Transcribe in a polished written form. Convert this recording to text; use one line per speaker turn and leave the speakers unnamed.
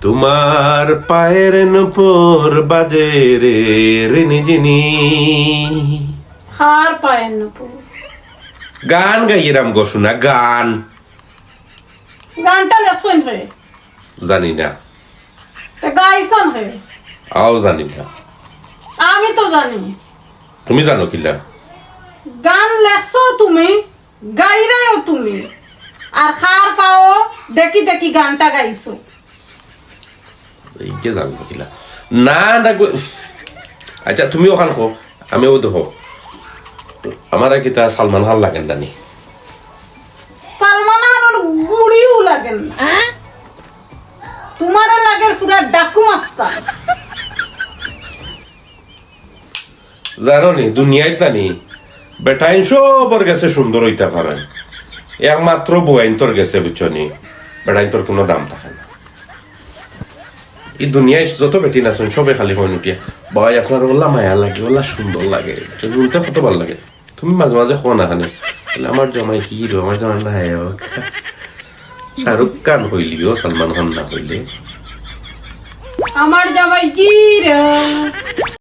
তোমার পায়ের নুপুর বাজে রে রিনি জিনি।
হার পায়ের নুপুর
গান গাইরাম গো শোনা, গান
গানটা লেসন হয়ে
জানি না,
তা গাইছন হয়ে
আও জানি না।
আমি তো জানি
তুমি জানো কিলা?
গান লেখছো তুমি, গাইরাও তুমি, আর হার পাও দেখি দেখি গানটা গাইছো।
এইকে জানো কিলা? না না আচ্ছা তুমি ওখান খো, আমিও দেখো। আমার কিতা সালমান খান লাগেন জানি?
সালমান খানের গুড়িও লাগেন না, তোমার লাগে পুরা ডাকু মাস্টার।
জানো নি দুনিয়ায় জানি বেটাইন সবর গেছে সুন্দর হইতে পারে, একমাত্র বউয়াইন তোর গেছে বুঝছনি, বেটাইন তোর কোনো দাম থাকে না। এই দুনিয়ায় যত বেটি না শুন সবে খালি হয় নুটিয়া বাই আপনার ওলা মায়া লাগে, ওলা সুন্দর লাগে, শুনতে কত ভালো লাগে। তুমি মাঝে মাঝে খো না খানে আমার জামাই হিরো, আমার জামাই নায়ক, শাহরুখ খান হইলিও সালমান খান না হইলে।
আমার জামাই জিরা